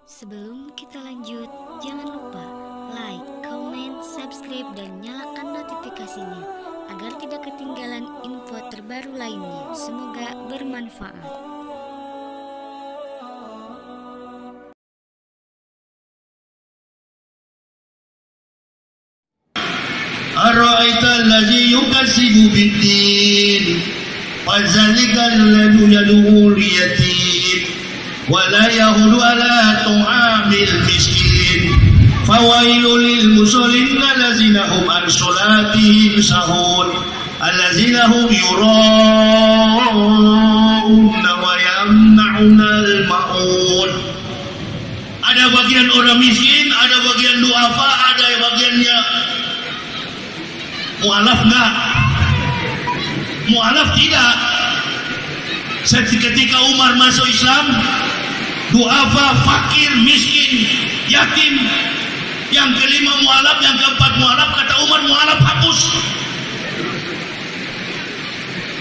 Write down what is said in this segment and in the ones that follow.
Sebelum kita lanjut, jangan lupa like, comment, subscribe, dan nyalakan notifikasinya agar tidak ketinggalan info terbaru lainnya. Semoga bermanfaat. Ara'aital ladzi yukazzibu bid-din fadzalikal ladzi yad'ul yatim wa la yahudu ala tu'amil miskin fawailul lil musallin allazina hum an salatihim sahun allazina hum yura'una wa yamna'una al-ma'un. Ada bagian orang miskin, ada bagian duafa, ada bagiannya mu'alaf enggak? Mu'alaf tidak. Ketika Umar masuk Islam, duafa, fakir, miskin, yatim. Yang kelima mu'alaf, yang keempat mu'alaf. Kata Umar, mu'alaf hapus.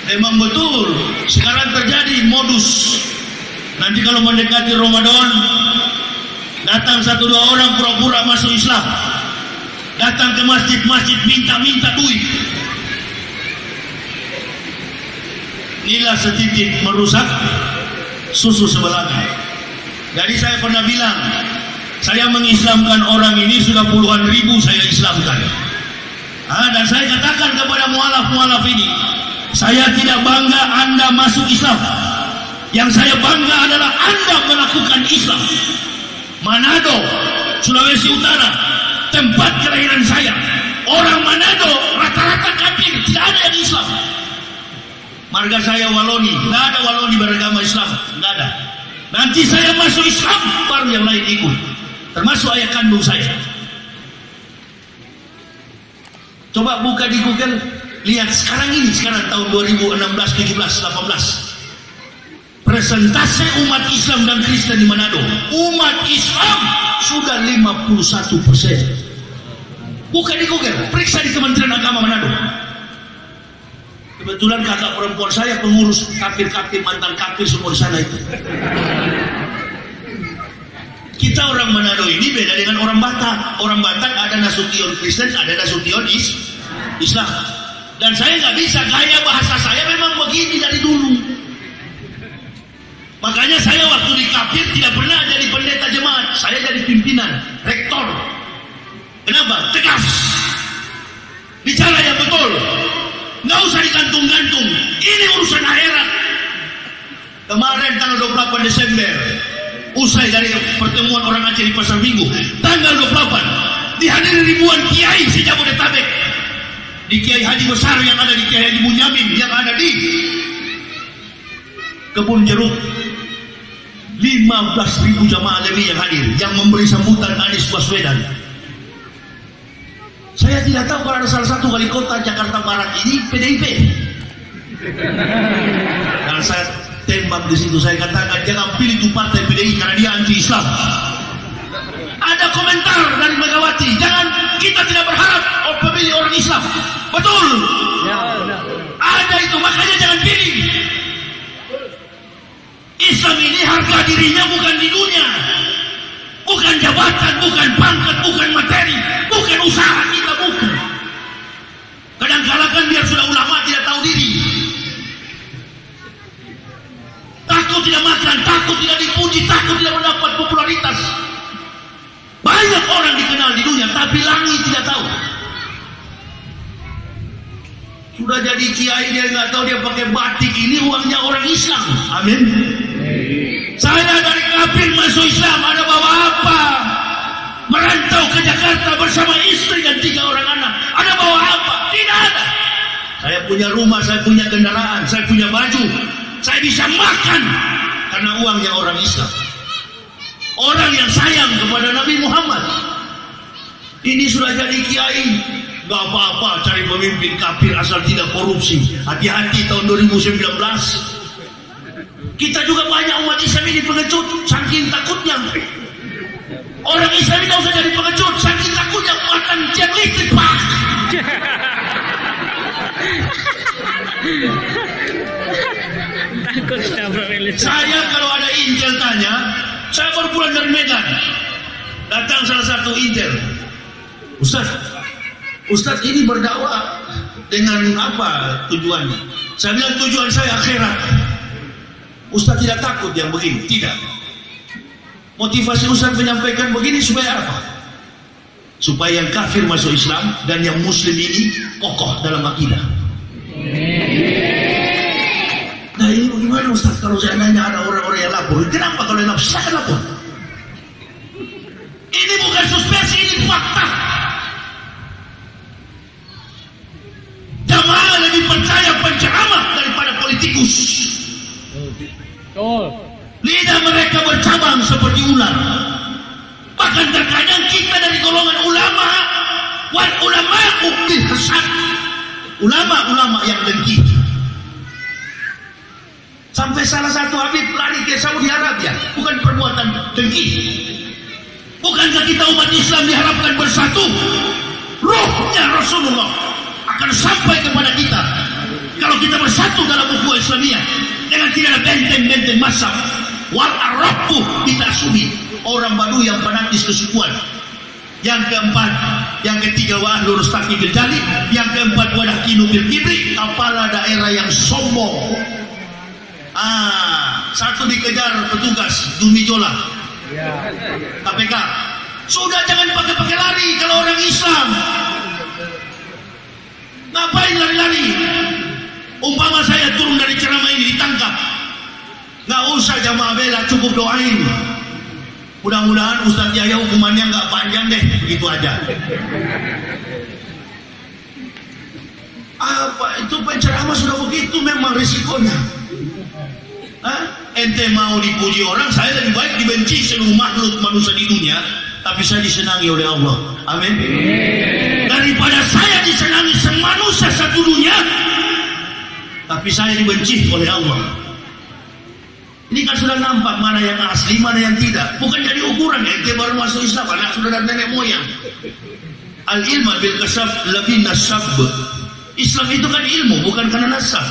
Memang betul. Sekarang terjadi modus. Nanti kalau mendekati Ramadan, datang satu dua orang pura-pura masuk Islam, datang ke masjid-masjid minta duit. Inilah setitik merusak susu sebelahnya. Jadi saya pernah bilang, saya mengislamkan orang ini sudah puluhan ribu saya islamkan. Dan saya katakan kepada mualaf-mualaf ini, saya tidak bangga Anda masuk Islam. Yang saya bangga adalah Anda melakukan Islam. Manado, Sulawesi Utara, tempat kelahiran saya. Orang Manado rata-rata kafir, tidak ada yang Islam. Marga saya Waloni, tidak ada Waloni beragama Islam, tidak ada. Nanti saya masuk Islam, baru yang lain ikut, termasuk ayah kandung saya. Coba buka di Google, lihat sekarang tahun 2016, 17, 18. Presentase umat Islam dan Kristen di Manado. Umat Islam sudah 51%. Buka di Google, periksa di Kementerian Agama Manado. Kebetulan kakak perempuan saya pengurus kafir-kafir, mantan kafir semua di sana itu. Kita orang Manado ini beda dengan orang Batak. Orang Batak ada Nasution Kristen, ada Nasution Islam. Dan saya nggak bisa, gaya bahasa saya memang begini dari dulu. Makanya saya waktu di kafir tidak pernah jadi pendeta jemaat. Saya jadi pimpinan, rektor. Kenapa? Tegas. Bicara yang betul. Nggak usah digantung-gantung. Ini urusan akhirat. Kemarin tanggal 28 Desember, usai dari pertemuan orang Aceh di Pasar Minggu, tanggal 28 dihadiri ribuan kiai se-Jabodetabek. Di Kiai Haji Besar yang ada di Kiai Haji Bunyamin yang ada di Kebun Jeruk. 15.000 jamaah lebih yang hadir, yang memberi sambutan Anies Baswedan. Saya tidak tahu kalau ada salah satu wali kota Jakarta Barat ini PDIP. Dan saya tembak di situ, saya katakan jangan pilih itu partai PDI karena dia anti Islam. Ada komentar dari Megawati, jangan, kita tidak berharap pemilih orang Islam. Betul. Ada itu, makanya jangan pilih. Islam ini harga dirinya bukan di dunia, bukan jabatan, bukan pangkat, bukan materi, bukan usaha kita, bukan. Kadang-kadang kan biar sudah ulama tidak tahu diri, takut tidak makan, takut tidak dipuji, takut tidak mendapat popularitas. Banyak orang dikenal di dunia, tapi langit tidak tahu. Sudah jadi kiai dia nggak tahu, dia pakai batik, ini uangnya orang Islam. Amin. Saya dari kafir masuk Islam, ada bawa apa? Merantau ke Jakarta bersama istri dan 3 orang anak. Ada bawa apa? Tidak ada. Saya punya rumah, saya punya kendaraan, saya punya baju, saya bisa makan karena uangnya orang Islam. Orang yang sayang kepada Nabi Muhammad. Ini sudah jadi kiai. Gak apa-apa cari pemimpin kafir asal tidak korupsi. Hati-hati tahun 2019. Kita juga banyak umat Islam ini pengecut, saking takutnya. Orang Islam ini tak usah jadi pengecut, saking takutnya makan tiang listrik, Pak. Saya kalau ada injil tanya, saya baru pulang dari Medan. Datang salah satu intel. Ustaz ini berdakwah dengan apa tujuannya? Saya bilang tujuan saya akhirat. Ustaz tidak takut yang begini? Tidak. Motivasi Ustaz menyampaikan begini supaya apa? Supaya yang kafir masuk Islam dan yang muslim ini kokoh dalam akidah. Nah ini bagaimana Ustaz kalau seandainya ada orang-orang yang lapor? Kenapa kalau yang lapor? Silahkan lapor. Ini bukan suspesi, ini fakta. Jamaah lebih percaya penceramah daripada politikus. Lidah mereka bercabang seperti ular. Bahkan terkadang kita dari golongan ulama, wal ulama'u bil hasad, ulama-ulama yang dengki. Sampai salah satu Habib lari ke Saudi Arabia, bukan perbuatan dengki. Bukankah kita umat Islam diharapkan bersatu? Ruhnya Rasulullah akan sampai kepada kita kalau kita bersatu dalam ukhuwah Islamiyah dengan tidak ada benteng-benteng mazhab. Wal arabu bitasubi, orang Badu yang fanatis kesukuan. Yang keempat, yang ketiga wa ahlu rustaqi bil jali, yang keempat wadah kinu bil kibri, kepala daerah yang sombong. Satu dikejar petugas Dumijola KPK. Sudah jangan pakai lari kalau orang Islam. Ngapain lari-lari? Umpama saya turun dari ceramah ini ditangkap, nggak usah jamaah bela, cukup doain. Mudah-mudahan Ustaz Yahya hukumannya nggak panjang deh, begitu aja. Apa itu penceramah sudah begitu, memang risikonya. Ente mau dipuji orang, saya lebih baik dibenci seluruh makhluk manusia di dunia, tapi saya disenangi oleh Allah. Amin. Daripada saya disenangi semanusia satu dunia, tapi saya dibenci oleh Allah. Ini kan sudah nampak mana yang asli, mana yang tidak. Bukan jadi ukuran ente baru masuk Islam, anak sudah dan nenek moyang. Al ilma bil kasab lebih nasab. Islam itu kan ilmu, bukan karena nasab.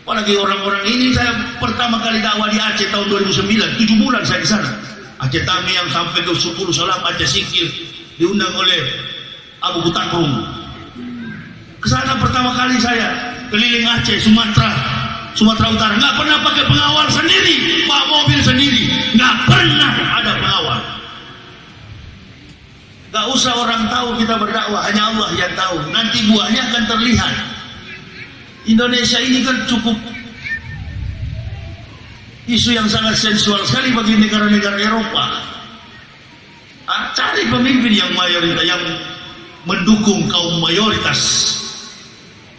Apalagi orang-orang ini, saya pertama kali dakwah di Aceh tahun 2009, 7 bulan saya di sana. Aceh Tamiang sampai ke 10 Salam, Aceh Singkil, diundang oleh Abu Butakrung. Kesana pertama kali saya keliling Aceh, Sumatera Utara, nggak pernah pakai pengawal sendiri, bawa mobil sendiri, nggak pernah ada pengawal. Nggak usah orang tahu kita berdakwah, hanya Allah yang tahu. Nanti buahnya akan terlihat. Indonesia ini kan cukup isu yang sangat sensual sekali bagi negara-negara Eropa. Cari pemimpin yang mayoritas, yang mendukung kaum mayoritas.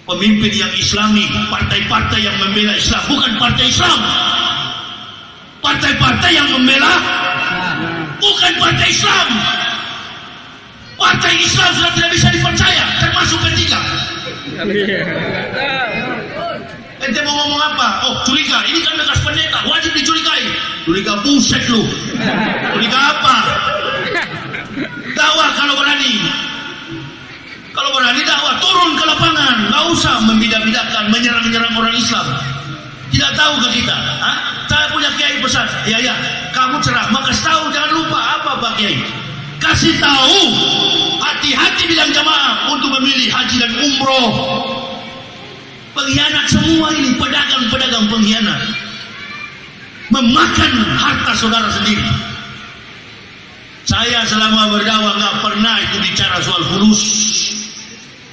Pemimpin yang Islami, partai-partai yang membela Islam, bukan partai Islam. Partai-partai yang membela bukan partai Islam. Partai Islam sudah tidak bisa dipercaya, termasuk ketiga. Ente mau ngomong apa? Oh, curiga. Ini kan bekas pendeta, wajib dicurigai. Curiga buset lu. Curiga apa? Dakwah kalau berani. Kalau berani dakwah, turun ke lapangan. Nggak usah membidak-bidakan, menyerang-nyerang orang Islam. Tidak tahu ke kita? Saya punya kiai pesan. Ya, kamu ceramah, kasih tahu, jangan lupa apa Pak Kiai. Kasih tahu, hati-hati bilang jamaah untuk memilih haji dan umroh. Pengkhianat semua ini, pedagang-pedagang pengkhianat, memakan harta saudara sendiri. Saya selama berdakwah nggak pernah itu bicara soal fulus,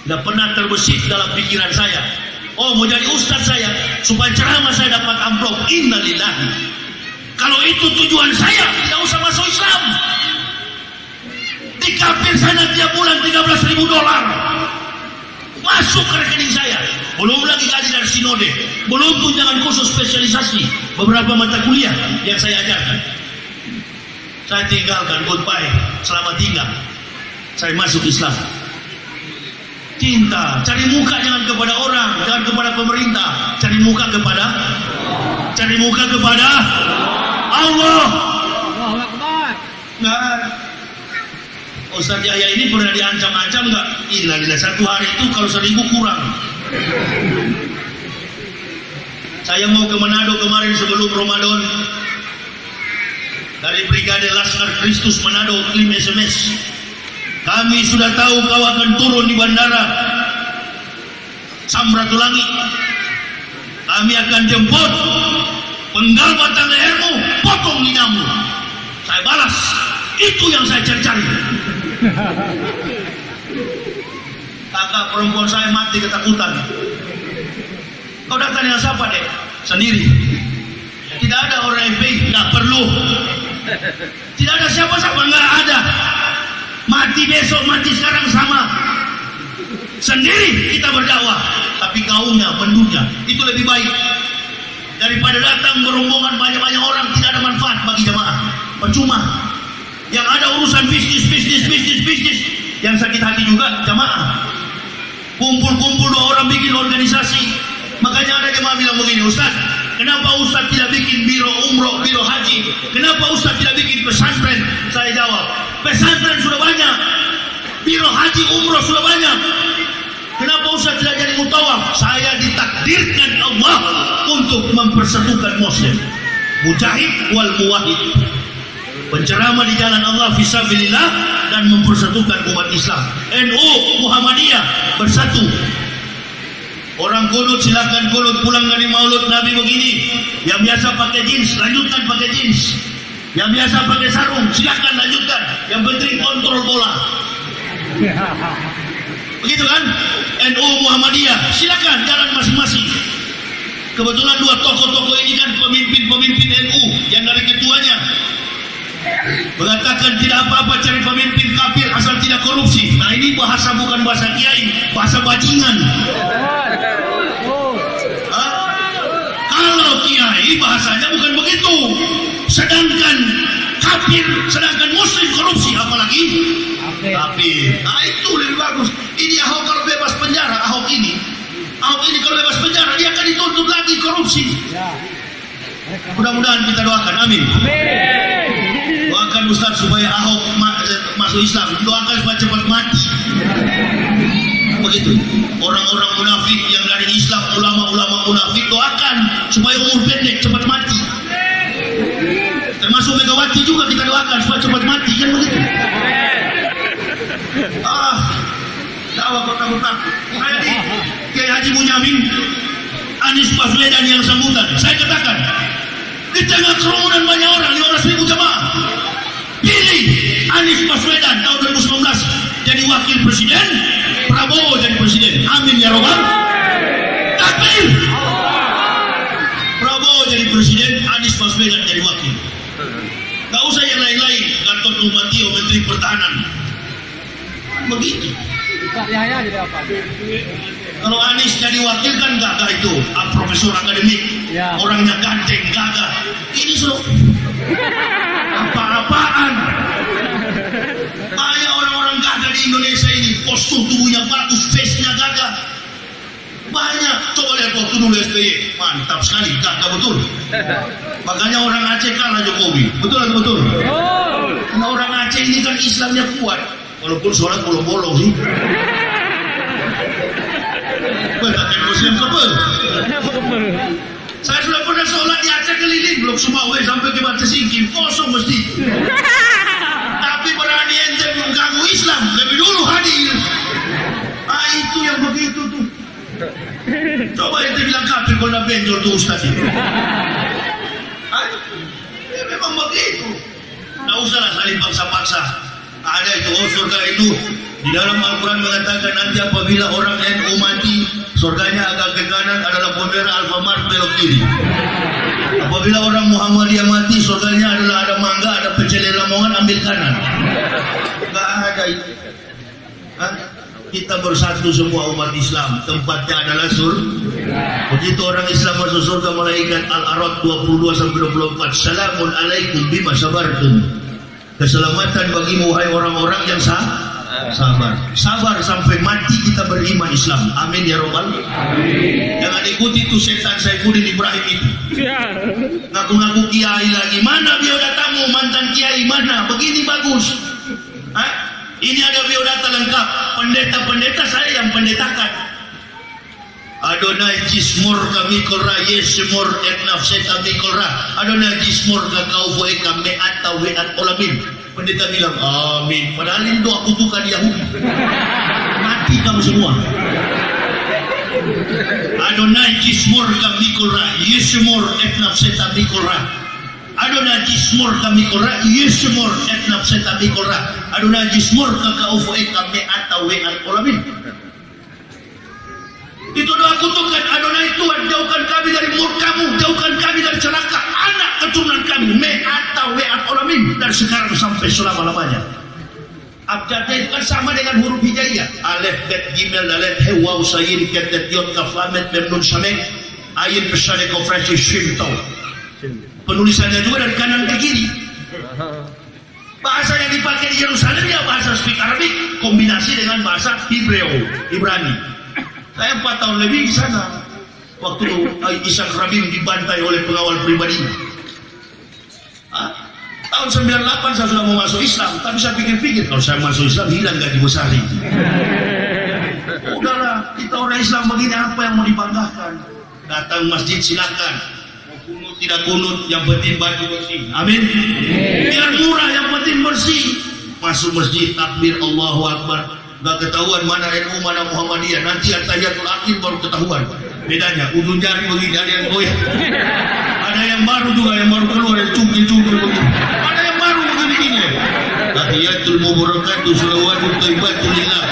nggak pernah terbesit dalam pikiran saya. Oh, mau jadi ustaz saya supaya ceramah saya dapat amplop. Innalillahi. Kalau itu tujuan saya, tidak usah masuk Islam. Di kafir sana tiap bulan $13.000 masuk ke rekening saya. Belum lagi gaji dari sinode, belum tunjangan khusus spesialisasi beberapa mata kuliah yang saya ajarkan. Saya tinggalkan, goodbye, selamat tinggal. Saya masuk Islam. Cinta, cari muka jangan kepada orang, jangan kepada pemerintah, cari muka kepada Allah. Nah, Ustaz Yahya ini pernah diancam-ancam nggak? Innalillah, satu hari itu kalau 1000 kurang. Saya mau ke Manado kemarin sebelum Ramadan. dari Brigade Laskar Kristus Manado kirim SMS. Kami sudah tahu kau akan turun di bandara Samratulangi. Kami akan jemput, penggal batang lehermu, potong lidahmu. Saya balas, itu yang saya cari-cari. Kakak perempuan saya mati ketakutan. Kau datang dengan siapa, Dek? Sendiri. Tidak ada orang FPI, tidak perlu. Tidak ada siapa-siapa, nggak ada. Mati besok, mati sekarang sama. Sendiri kita berdakwah, tapi kaumnya, penduduknya itu lebih baik daripada datang berombongan banyak-banyak orang, tidak ada manfaat bagi jamaah, percuma. Yang ada urusan bisnis. Yang sakit hati juga jamaah. Kumpul-kumpul 2 orang bikin organisasi. Makanya ada jemaah bilang begini, Ustaz, kenapa Ustaz tidak bikin biro umroh, biro haji? Kenapa Ustaz tidak bikin pesantren? Saya jawab, pesantren sudah banyak, biro haji umroh sudah banyak. Kenapa Ustaz tidak jadi mutawaf? Saya ditakdirkan Allah untuk mempersatukan Muslim, mujahid wal muwahhid, penceramah di jalan Allah fisabilillah dan mempersatukan umat Islam. NU Muhammadiyah bersatu. Orang kunut silakan kunut, pulang dari maulud Nabi begini. Yang biasa pakai jeans, lanjutkan pakai jeans. Yang biasa pakai sarung, silakan lanjutkan. Yang penting kontrol bola. Begitu kan? NU Muhammadiyah, silakan jalan masing-masing. Kebetulan 2 tokoh-tokoh ini kan pemimpin-pemimpin NU yang dari ketuanya mengatakan tidak apa-apa cari pemimpin kafir asal tidak korupsi. Nah ini bahasa bukan bahasa kiai, bahasa bajingan. Kalau kiai bahasanya bukan begitu. Sedangkan kafir, sedangkan muslim korupsi, apalagi kafir. Nah itu lebih bagus. Ini Ahok kalau bebas penjara, Ahok ini kalau bebas penjara dia akan dituntut lagi korupsi. Mudah-mudahan kita doakan, amin. Doakan Ustaz supaya Ahok masuk Islam, doakan supaya cepat mati. Begitu. Orang-orang munafik yang dari Islam, ulama-ulama munafik, doakan supaya umur pendek, cepat mati. Termasuk Megawati juga kita doakan supaya cepat mati, kan begitu. Dakwah kota-kota. Saya di Kiai Haji Munyamin, Anies Baswedan yang sambutan. Saya katakan, di tengah kerumunan banyak orang, 15.000 jamaah, pilih Anies Baswedan tahun 2019 jadi wakil presiden, Prabowo jadi presiden. Amin ya robbal. Takbir. Prabowo jadi presiden, Anies Baswedan jadi wakil. Gak usah yang lain-lain, Gatot Nurmantio Menteri Pertahanan. Begitu. Kalau Anies jadi wakil kan gagah itu, profesor akademik, orangnya ganteng, gagah. Ini sudah apa-apaan. Banyak orang-orang gagah di Indonesia ini, postur tubuhnya bagus, face-nya gagah. Banyak. Coba lihat waktu dulu SBY, mantap sekali, gagah betul. Makanya orang Aceh kalah Jokowi, betul atau betul? Karena orang Aceh ini kan Islamnya kuat, walaupun sholat bolong-bolong sih. Bahkan Muslim sebel. Saya sudah pernah sholat di Aceh keliling, Blok Sumawe sampai ke Batu Singkil, kosong mesti. Tapi berani ente mengganggu Islam, lebih dulu hadir. Itu yang begitu tuh. Coba ente bilang kafir kalau nak benjol tuh Ustaz itu. Ya memang begitu. Tak usahlah saling paksa-paksa. Ada itu, surga itu di dalam Al-Quran mengatakan nanti apabila orang NU mati, surganya agak ke kanan adalah Pondera Alfamart belok kiri. Apabila orang Muhammadiyah mati, surganya adalah ada mangga, ada pecel Lamongan, ambil kanan. Enggak ada itu. Kita bersatu semua umat Islam, tempatnya adalah surga. Begitu orang Islam masuk surga, malaikat Al-Araf 22-24, Salamun alaikum bima sabartum. Keselamatan bagimu wahai orang-orang yang sabar. Sabar sampai mati kita beriman Islam. Amin ya robbal. Jangan ikuti itu setan Saifuddin Ibrahim itu. Ngaku-ngaku kiai lagi. Mana biodatamu mantan kiai mana? Begini bagus. Ini ada biodata lengkap. Pendeta-pendeta saya yang pendetakan. Adonai jismur kami korra yesmur et nafseta mikorra Adonai jismur kau voe kami atau weat olamin. Pendeta bilang amin, padahal ini doa kutukan Yahudi. Mati kamu semua. Adonai jismur kami korra yesmur et nafseta mikorra Adonai jismur kami korra yesmur et nafseta mikorra Adonai jismur kau voe kami atau weat olamin. Itu doa kutukan Adonai Tuhan, jauhkan kami dari murkamu, jauhkan kami dari celaka anak keturunan kami me'ata we'at olamin dari sekarang sampai selama-lamanya. Abjadnya itu kan sama dengan huruf hijaiyah, alef, bet, gimel, dalet, he, waw, sayin, ketet, yod, kaf, lamet, mem, nun, sameh, ayin, pesade, kofrasi, shim, tau. Penulisannya juga dari kanan ke kiri. Bahasa yang dipakai di Yerusalem ya bahasa speak Arabic kombinasi dengan bahasa Hebreo, Ibrani. Saya 4 tahun lebih di sana waktu Ishak Rabin dibantai oleh pengawal pribadinya. Tahun 98 saya sudah mau masuk Islam, tapi saya pikir-pikir kalau saya masuk Islam hilang gaji besar ini. Udahlah, kita orang Islam begini apa yang mau dibanggakan? Datang masjid silakan, mau kunut tidak kunut, yang penting baju bersih. Amin. Biar murah, yang penting bersih. Masuk masjid takbir Allahu Akbar. Gak ketahuan mana NU mana Muhammadiyah, nanti at-tahiyatul akhir baru ketahuan bedanya. Ujung jari begini, ada yang goyah, ada yang baru juga, yang baru keluar yang cungkil-cungkil begini, ada yang baru begini-begini. Tahiyatul mubarakatuh sholawatun thayyibatun lillah.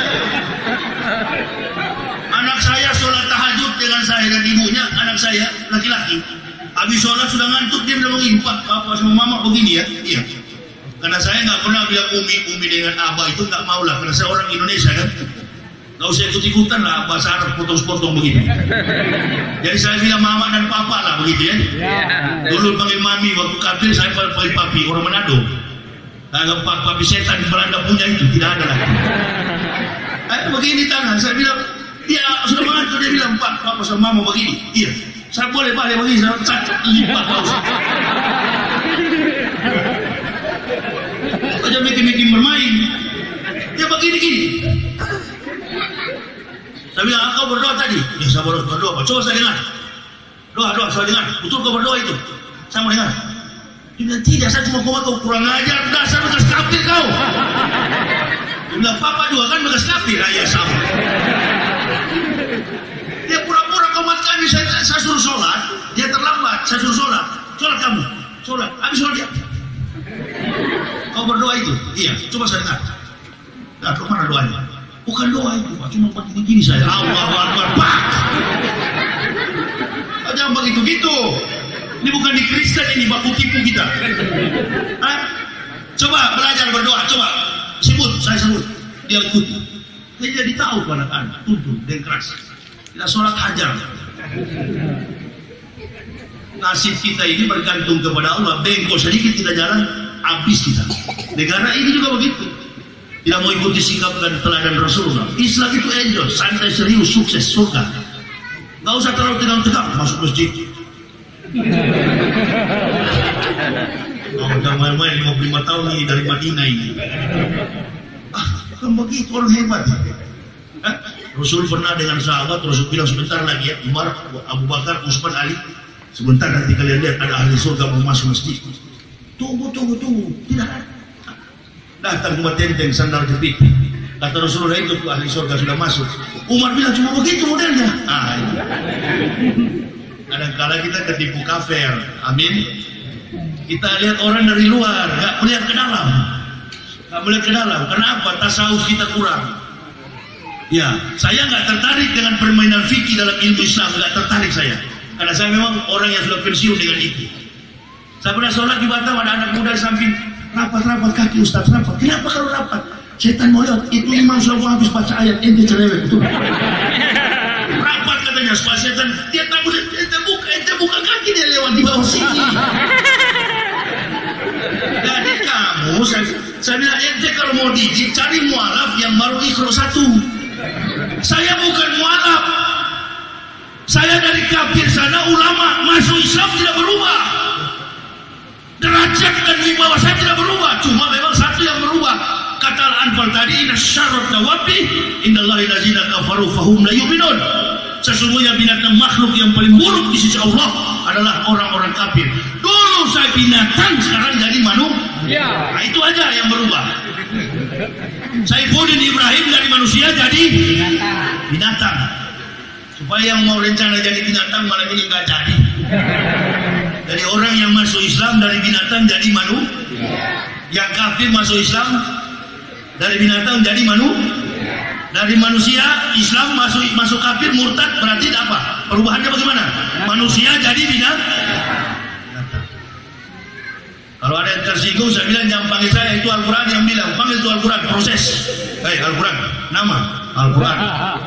Anak saya sholat tahajud dengan saya dan ibunya, anak saya laki-laki habis sholat sudah ngantuk, dia bilang begini, Pak, Papa sama Mama begini ya. Iya, karena saya nggak pernah bilang umi dengan abah, itu nggak mau lah, karena saya orang Indonesia kan, nggak usah ikut-ikutan lah bahasa Arab potong-potong begitu. Jadi saya bilang mama dan papa lah begitu ya. Dulu panggil mami, waktu kafir saya panggil papi, orang Manado. Anggap papi setan Belanda punya itu, tidak ada lagi. Begini tangan, saya bilang, dia sudah mengatur, dia bilang, Pak, papa sama mama begini. Iya, saya boleh balik begini, saya cacat lipat kau. Aja bikin bermain, dia begini-gini. Saya bilang, kau berdoa tadi? Ya saya berdoa, coba saya dengar. Doa, saya dengar. Betul kau berdoa itu? Saya mau dengar. Dia bilang, tidak, saya cuma kau kurang ajar, dasar bekas kafir kau. Dia bilang, Papa juga kan bekas kafir. Ya sama. Dia pura-pura komat kami, saya suruh sholat, dia terlambat, saya suruh sholat. Sholat kamu, sholat. Habis sholat dia. Kau berdoa itu? Iya, coba saya dengar. Nah, kemana doanya? Bukan doa itu, Pak, cuma begini saya. Allahu Akbar, Pak. Jangan begitu-gitu. Ini bukan di Kristen, ini baku tipu kita. Coba belajar berdoa, coba saya sebut, dia ikut. Dia jadi tahu anak-anak, tuntun dan keras. Kita sholat hajar. Nasib kita ini bergantung kepada Allah. Bengkok sedikit kita jalan, habis kita. Negara ini juga begitu. Tidak mau ikuti sikap dan teladan Rasulullah. Islam itu enjoy, santai, serius, sukses, surga. Gak usah terlalu tegang-tegang masuk masjid. Udah main-main 55 tahun ini dari Madinah ini. Kan begitu orang hebat. Rasul pernah dengan sahabat, Rasul bilang sebentar lagi ya, Umar, Abu Bakar, Utsman, Ali, sebentar nanti kalian lihat ada ahli surga mau masuk masjid. Tunggu, tidak ada. Datang cuma tenteng sandal jepit. Kata Rasulullah, itu tuh ahli surga sudah masuk. Umar bilang cuma begitu modelnya. Kadang-kadang kita ketipu kafir. Amin. Kita lihat orang dari luar, nggak melihat ke dalam. Kenapa? Tasawuf kita kurang. Ya, saya nggak tertarik dengan permainan fikih dalam ilmu Islam, nggak tertarik saya. Karena saya memang orang yang sudah pensiun dengan itu. Saya pernah sholat di Batam, ada anak muda di samping, rapat kaki Ustaz, rapat. Kenapa kalau rapat? Setan mau lihat, itu imam sudah mau habis baca ayat, ente cerewet, betul. Rapat katanya, supaya setan, dia takut, ente buka kaki, dia lewat di bawah sini. Jadi kamu, saya bilang, ente kalau mau digit, cari mualaf yang baru ikhro 1. Saya bukan mualaf. Saya dari kafir sana, ulama, masuk Islam tidak berubah. Derajat dan wibawa saya tidak berubah, cuma memang satu yang berubah. Kata Al-Anfal tadi, inna syarrat dawabi indallahi lazina kafaru fahum la yu'minun. Sesungguhnya binatang makhluk yang paling buruk di sisi Allah adalah orang-orang kafir. Dulu saya binatang, sekarang jadi manusia. Nah, itu aja yang berubah. Saifuddin Ibrahim dari manusia jadi binatang. Supaya yang mau rencana jadi binatang malam ini nggak jadi. Dari orang yang masuk Islam dari binatang jadi manusia. Yang kafir masuk Islam dari binatang jadi dari manusia Islam masuk kafir murtad, berarti apa? Perubahannya bagaimana? Manusia jadi binatang. Kalau ada yang tersinggung, saya bilang jangan panggil saya, itu Al-Quran yang bilang. Panggil itu Al-Quran, proses. Al-Quran, nama Al-Quran,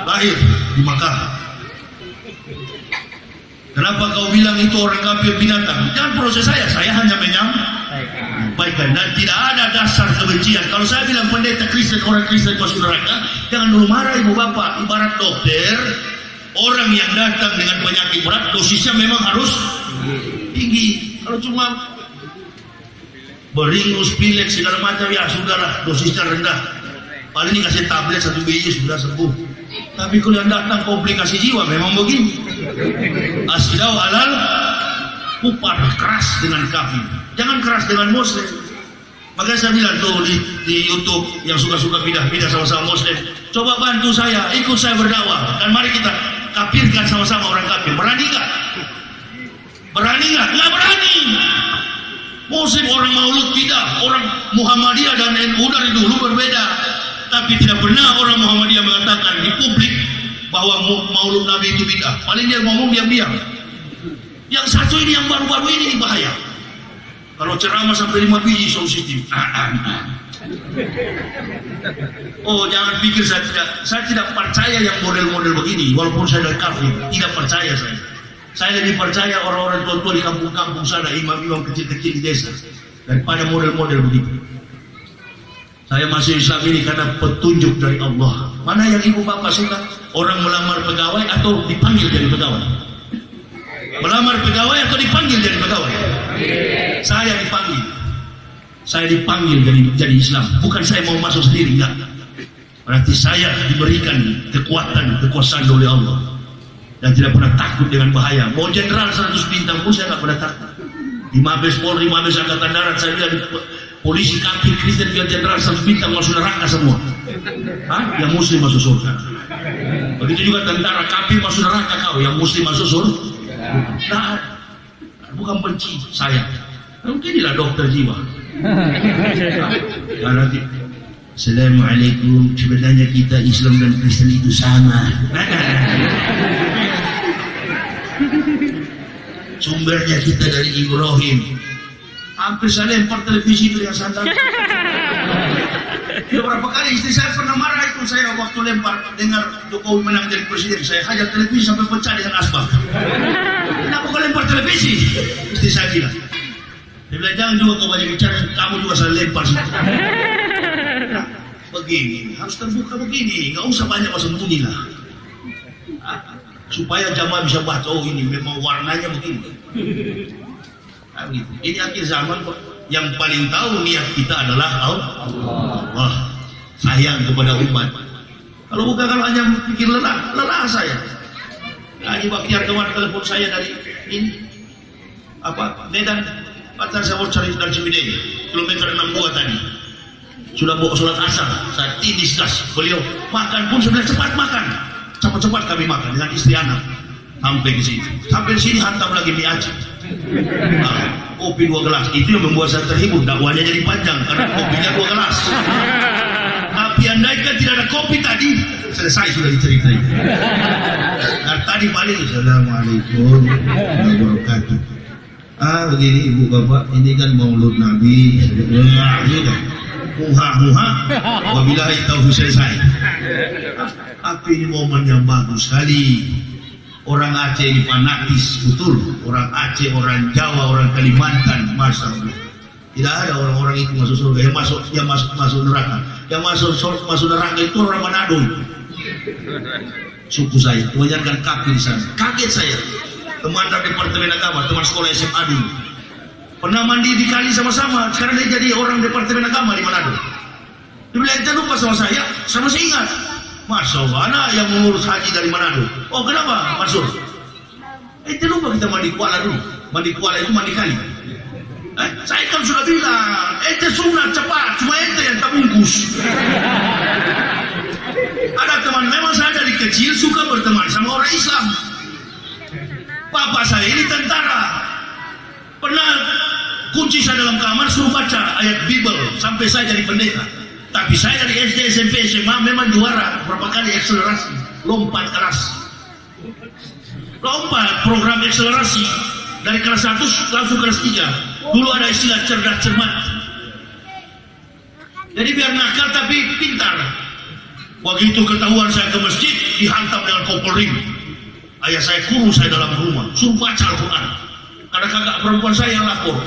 lahir di Makkah. Kenapa kau bilang itu orang kafir binatang? Jangan proses saya hanya menyampaikan. Dan tidak ada dasar kebencian. Kalau saya bilang pendeta Kristen, orang Kristen masuk neraka, jangan dulu marah ibu bapak. Ibarat dokter, orang yang datang dengan penyakit berat, dosisnya memang harus tinggi. Kalau cuma beringus, pilek, segala macam, ya sudahlah, dosisnya rendah. Paling ini kasih tablet 1 biji sudah sembuh. Tapi kalau yang datang komplikasi jiwa memang begini. Asdau alal kupar, keras dengan kafir. Jangan keras dengan muslim. Makanya saya bilang tuh di YouTube yang suka-suka pindah-pindah sama-sama muslim, coba bantu saya, ikut saya berdakwah, dan mari kita kafirkan sama-sama orang kafir. Berani nggak? Berani nggak? Nggak berani. Muslim orang Maulud tidak, orang Muhammadiyah dan NU dari dulu berbeda. Tapi tidak pernah orang Muhammadiyah mengatakan di publik bahwa Maulud Nabi itu bid'ah. Paling dia ngomong diam-diam. Yang satu ini yang baru-baru ini bahaya. Kalau ceramah sampai 5 biji sensitif. Oh, jangan pikir saya tidak percaya yang model-model begini. Walaupun saya dari kafir, tidak percaya saya. Saya lebih percaya orang-orang tua-tua di kampung-kampung sana, imam-imam kecil-kecil di desa, daripada model-model begitu. Saya masuk Islam ini karena petunjuk dari Allah. Mana yang ibu bapak suka? Orang melamar pegawai atau dipanggil jadi pegawai? Melamar pegawai atau dipanggil jadi pegawai? Saya dipanggil. Saya dipanggil jadi Islam. Bukan saya mau masuk sendiri, enggak. Berarti saya diberikan kekuasaan oleh Allah. Dan tidak pernah takut dengan bahaya. Mau jenderal 100 bintang pun saya tidak pernah takut. Di Mabes Polri, Mabes Angkatan Darat, saya bilang polisi kafir Kristen biar jenderal 100 bintang masuk neraka semua. Yang muslim masuk surga. Begitu juga tentara kafir masuk neraka kau, yang muslim masuk surga. Nah, bukan benci saya. Mungkin inilah dokter jiwa. Nanti Assalamualaikum, sebenarnya kita Islam dan Kristen itu sama. Sumbernya kita dari Ibrahim. Hampir saya lempar televisi itu yang sandal. Beberapa kali istri saya pernah marah itu saya waktu lempar dengar Jokowi menang jadi presiden. Saya hajar televisi sampai pecah dengan asbak. Kenapa kau lempar televisi? Istri saya bilang. Dia bilang jangan juga kau banyak bicara, kamu juga saya lempar. Nah, begini harus terbuka begini, nggak usah banyak sembunyi lah. Supaya jamaah bisa baca, oh ini memang warnanya begini. Nah, gitu. Ini akhir zaman yang paling tahu niat kita adalah Allah. Sayang kepada umat. Kalau bukan, kalau hanya pikir lelah saya. Haji Baktiar kemarin telepon saya dari ini Medan, pacar saya mau cari dari Cibideng, kilometer 62 tadi. Sudah bawa sholat asar, saya tindis gas. Beliau makan pun sudah cepat makan. Cepat-cepat kami makan dengan istri anak. Sampai ke sini. Sampai di sini hantam lagi mie aceh. Kopi 2 gelas. Itu yang membuat saya terhibur. Dakwahnya jadi panjang karena kopinya 2 gelas. Tapi andaikan tidak ada kopi tadi, selesai sudah diceritain. Nah, tadi paling Assalamualaikum warahmatullahi wabarakatuh. Begini ibu bapak, ini kan Maulud Nabi. Muha-muha. Wabillahi taufiq, selesai. Tapi ini momen yang bagus sekali. Orang Aceh ini fanatis, betul. Orang Aceh, orang Jawa, orang Kalimantan, Masya Allah. Tidak ada orang-orang itu masuk surga. Yang masuk neraka. Yang masuk neraka itu orang Manado. Suku saya, kebanyakan kafir di sana. Kaget saya. Teman dari Departemen Agama, teman sekolah SMA dulu. Pernah mandi di kali sama-sama. Sekarang dia jadi orang Departemen Agama di Manado. Dia bilang, "Ente lupa sama saya?" Sama saya ingat. Masya Allah, anak yang mengurus haji dari Manado. Oh kenapa Mansur? Ente lupa kita mandi kuala dulu. Mandi kuala itu mandi kali. Saya kan sudah bilang, ente sunat cepat, cuma ente yang tak bungkus. Ada teman, memang saya dari kecil suka berteman sama orang Islam. Papa saya ini tentara. Pernah kunci saya dalam kamar suruh baca ayat Bible sampai saya jadi pendeta. Tapi saya dari SD, SMP, SMA memang juara berapa kali akselerasi, lompat keras. Lompat program akselerasi dari kelas 1 langsung kelas 3. Dulu ada istilah cerdas cermat. Jadi biar nakal tapi pintar. Begitu ketahuan saya ke masjid dihantam dengan kompor ring. Ayah saya kurung saya dalam rumah, suruh baca Al-Quran. Karena kakak perempuan saya yang lapor,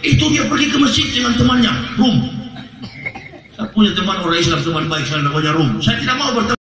itu dia pergi ke masjid dengan temannya, Rum. Saya punya teman orang Islam, teman baik saya namanya Rum. Saya tidak mau bertemu.